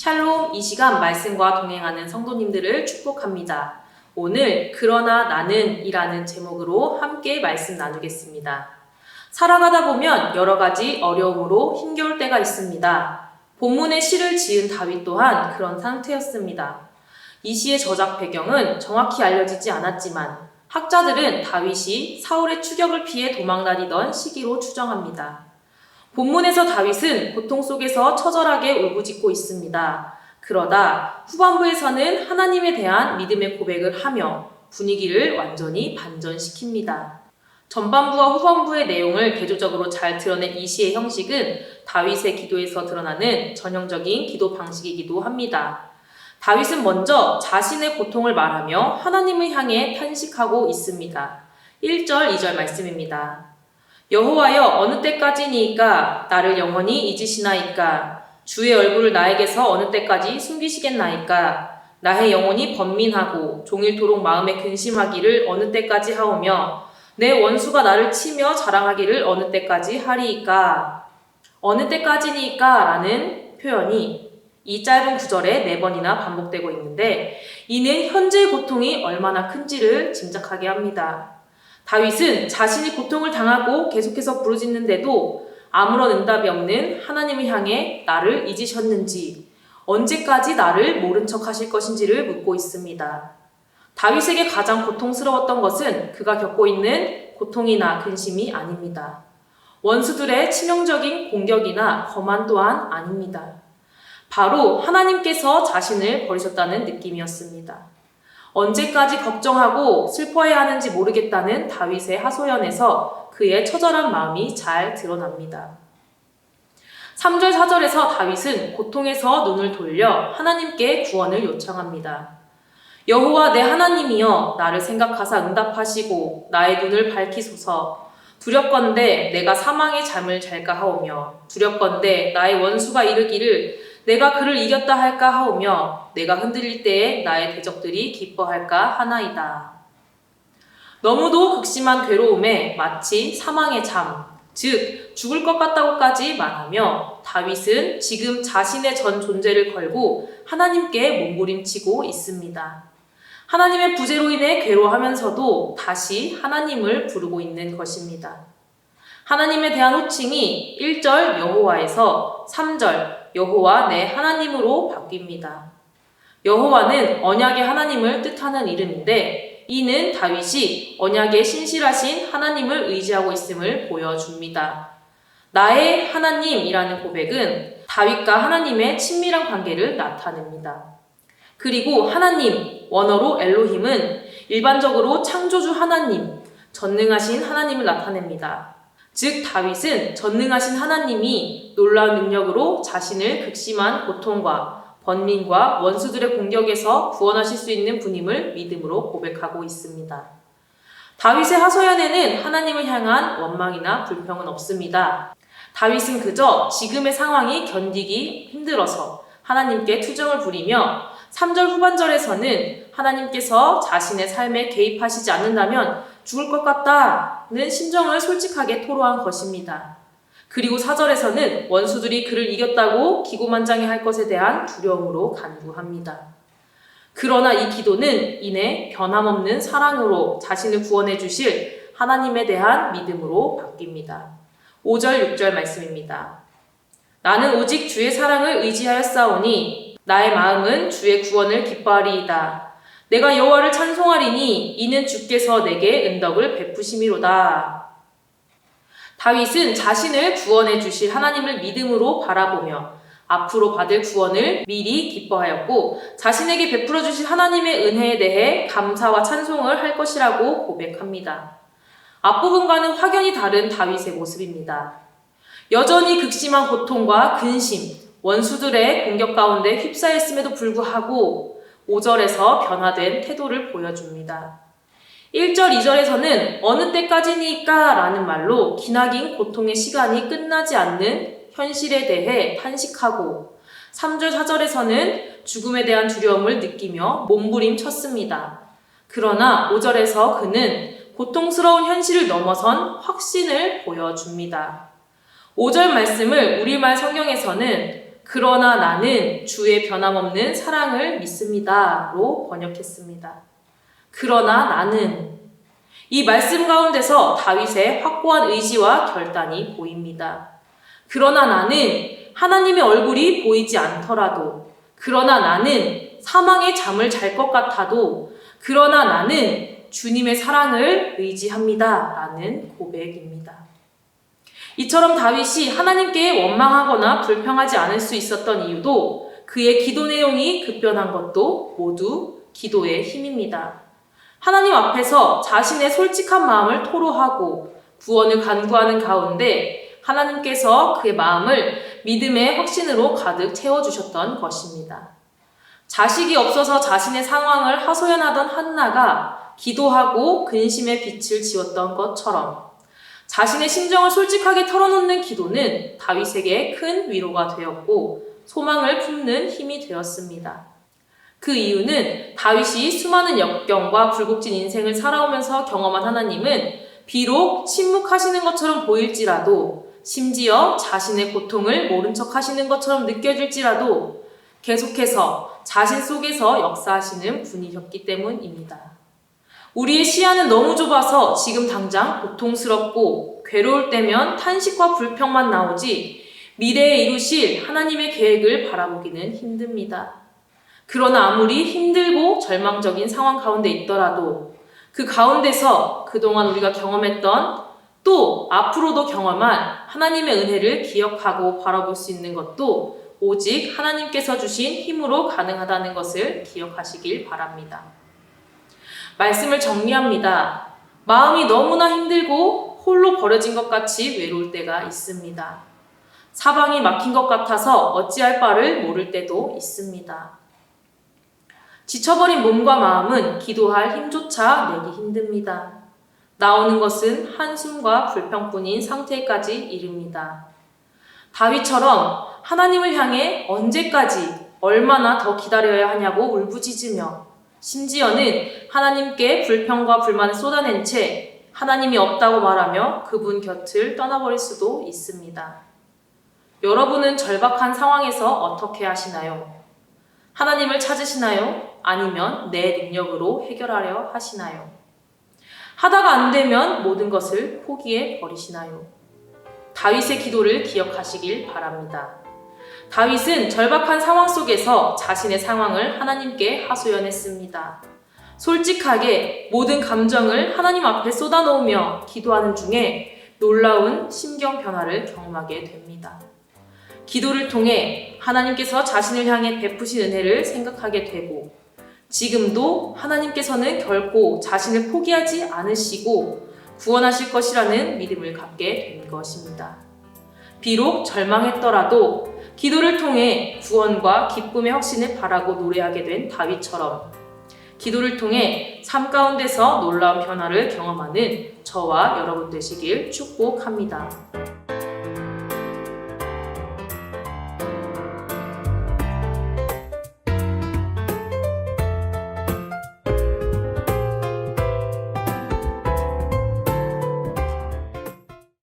샬롬, 이 시간 말씀과 동행하는 성도님들을 축복합니다. 오늘 그러나 나는 이라는 제목으로 함께 말씀 나누겠습니다. 살아가다 보면 여러 가지 어려움으로 힘겨울 때가 있습니다. 본문의 시를 지은 다윗 또한 그런 상태였습니다. 이 시의 저작 배경은 정확히 알려지지 않았지만 학자들은 다윗이 사울의 추격을 피해 도망다니던 시기로 추정합니다. 본문에서 다윗은 고통 속에서 처절하게 울부짖고 있습니다. 그러다 후반부에서는 하나님에 대한 믿음의 고백을 하며 분위기를 완전히 반전시킵니다. 전반부와 후반부의 내용을 대조적으로 잘 드러낸 이 시의 형식은 다윗의 기도에서 드러나는 전형적인 기도 방식이기도 합니다. 다윗은 먼저 자신의 고통을 말하며 하나님을 향해 탄식하고 있습니다. 1절, 2절 말씀입니다. 여호와여 어느 때까지니이까 나를 영원히 잊으시나이까 주의 얼굴을 나에게서 어느 때까지 숨기시겠나이까 나의 영혼이 번민하고 종일토록 마음에 근심하기를 어느 때까지 하오며 내 원수가 나를 치며 자랑하기를 어느 때까지 하리이까. 어느 때까지니까 라는 표현이 이 짧은 구절에 4번이나 반복되고 있는데 이는 현재의 고통이 얼마나 큰지를 짐작하게 합니다. 다윗은 자신이 고통을 당하고 계속해서 부르짖는데도 아무런 응답이 없는 하나님을 향해 나를 잊으셨는지, 언제까지 나를 모른 척 하실 것인지를 묻고 있습니다. 다윗에게 가장 고통스러웠던 것은 그가 겪고 있는 고통이나 근심이 아닙니다. 원수들의 치명적인 공격이나 거만 또한 아닙니다. 바로 하나님께서 자신을 버리셨다는 느낌이었습니다. 언제까지 걱정하고 슬퍼해야 하는지 모르겠다는 다윗의 하소연에서 그의 처절한 마음이 잘 드러납니다. 3절, 4절에서 다윗은 고통에서 눈을 돌려 하나님께 구원을 요청합니다. 여호와 내 하나님이여 나를 생각하사 응답하시고 나의 눈을 밝히소서. 두렵건대 내가 사망의 잠을 잘까 하오며 두렵건대 나의 원수가 이르기를 내가 그를 이겼다 할까 하오며 내가 흔들릴 때에 나의 대적들이 기뻐할까 하나이다. 너무도 극심한 괴로움에 마치 사망의 잠, 즉 죽을 것 같다고까지 말하며 다윗은 지금 자신의 전 존재를 걸고 하나님께 몸부림치고 있습니다. 하나님의 부재로 인해 괴로워하면서도 다시 하나님을 부르고 있는 것입니다. 하나님에 대한 호칭이 1절 여호와에서 3절 여호와 내 하나님으로 바뀝니다. 여호와는 언약의 하나님을 뜻하는 이름인데 이는 다윗이 언약의 신실하신 하나님을 의지하고 있음을 보여줍니다. 나의 하나님이라는 고백은 다윗과 하나님의 친밀한 관계를 나타냅니다. 그리고 하나님, 원어로 엘로힘은 일반적으로 창조주 하나님, 전능하신 하나님을 나타냅니다. 즉 다윗은 전능하신 하나님이 놀라운 능력으로 자신을 극심한 고통과 번민과 원수들의 공격에서 구원하실 수 있는 분임을 믿음으로 고백하고 있습니다. 다윗의 하소연에는 하나님을 향한 원망이나 불평은 없습니다. 다윗은 그저 지금의 상황이 견디기 힘들어서 하나님께 투정을 부리며 3절 후반절에서는 하나님께서 자신의 삶에 개입하시지 않는다면 죽을 것 같다는 심정을 솔직하게 토로한 것입니다. 그리고 4절에서는 원수들이 그를 이겼다고 기고만장해할 것에 대한 두려움으로 간구합니다. 그러나 이 기도는 이내 변함없는 사랑으로 자신을 구원해 주실 하나님에 대한 믿음으로 바뀝니다. 5절, 6절 말씀입니다. 나는 오직 주의 사랑을 의지하였사오니 나의 마음은 주의 구원을 기뻐하리이다. 내가 여호와를 찬송하리니 이는 주께서 내게 은덕을 베푸심이로다. 다윗은 자신을 구원해 주실 하나님을 믿음으로 바라보며 앞으로 받을 구원을 미리 기뻐하였고 자신에게 베풀어 주실 하나님의 은혜에 대해 감사와 찬송을 할 것이라고 고백합니다. 앞부분과는 확연히 다른 다윗의 모습입니다. 여전히 극심한 고통과 근심, 원수들의 공격 가운데 휩싸였음에도 불구하고 5절에서 변화된 태도를 보여줍니다. 1절, 2절에서는 어느 때까지니까 라는 말로 기나긴 고통의 시간이 끝나지 않는 현실에 대해 탄식하고 3절, 4절에서는 죽음에 대한 두려움을 느끼며 몸부림쳤습니다. 그러나 5절에서 그는 고통스러운 현실을 넘어선 확신을 보여줍니다. 5절 말씀을 우리말 성경에서는 그러나 나는 주의 변함없는 사랑을 믿습니다로 번역했습니다. 그러나 나는 이 말씀 가운데서 다윗의 확고한 의지와 결단이 보입니다. 그러나 나는 하나님의 얼굴이 보이지 않더라도, 그러나 나는 사망의 잠을 잘 것 같아도, 그러나 나는 주님의 사랑을 의지합니다. 라는 고백입니다. 이처럼 다윗이 하나님께 원망하거나 불평하지 않을 수 있었던 이유도 그의 기도 내용이 급변한 것도 모두 기도의 힘입니다. 하나님 앞에서 자신의 솔직한 마음을 토로하고 구원을 간구하는 가운데 하나님께서 그의 마음을 믿음의 확신으로 가득 채워주셨던 것입니다. 자식이 없어서 자신의 상황을 하소연하던 한나가 기도하고 근심의 빛을 지웠던 것처럼 자신의 심정을 솔직하게 털어놓는 기도는 다윗에게 큰 위로가 되었고 소망을 품는 힘이 되었습니다. 그 이유는 다윗이 수많은 역경과 굴곡진 인생을 살아오면서 경험한 하나님은 비록 침묵하시는 것처럼 보일지라도, 심지어 자신의 고통을 모른 척 하시는 것처럼 느껴질지라도 계속해서 자신 속에서 역사하시는 분이셨기 때문입니다. 우리의 시야는 너무 좁아서 지금 당장 고통스럽고 괴로울 때면 탄식과 불평만 나오지 미래에 이루실 하나님의 계획을 바라보기는 힘듭니다. 그러나 아무리 힘들고 절망적인 상황 가운데 있더라도 그 가운데서 그동안 우리가 경험했던 또 앞으로도 경험한 하나님의 은혜를 기억하고 바라볼 수 있는 것도 오직 하나님께서 주신 힘으로 가능하다는 것을 기억하시길 바랍니다. 말씀을 정리합니다. 마음이 너무나 힘들고 홀로 버려진 것 같이 외로울 때가 있습니다. 사방이 막힌 것 같아서 어찌할 바를 모를 때도 있습니다. 지쳐버린 몸과 마음은 기도할 힘조차 내기 힘듭니다. 나오는 것은 한숨과 불평뿐인 상태까지 이릅니다. 다윗처럼 하나님을 향해 언제까지 얼마나 더 기다려야 하냐고 울부짖으며 심지어는 하나님께 불평과 불만을 쏟아낸 채 하나님이 없다고 말하며 그분 곁을 떠나버릴 수도 있습니다. 여러분은 절박한 상황에서 어떻게 하시나요? 하나님을 찾으시나요? 아니면 내 능력으로 해결하려 하시나요? 하다가 안 되면 모든 것을 포기해 버리시나요? 다윗의 기도를 기억하시길 바랍니다. 다윗은 절박한 상황 속에서 자신의 상황을 하나님께 하소연했습니다. 솔직하게 모든 감정을 하나님 앞에 쏟아놓으며 기도하는 중에 놀라운 심경 변화를 경험하게 됩니다. 기도를 통해 하나님께서 자신을 향해 베푸신 은혜를 생각하게 되고 지금도 하나님께서는 결코 자신을 포기하지 않으시고 구원하실 것이라는 믿음을 갖게 된 것입니다. 비록 절망했더라도 기도를 통해 구원과 기쁨의 확신을 바라고 노래하게 된 다윗처럼 기도를 통해 삶 가운데서 놀라운 변화를 경험하는 저와 여러분 되시길 축복합니다.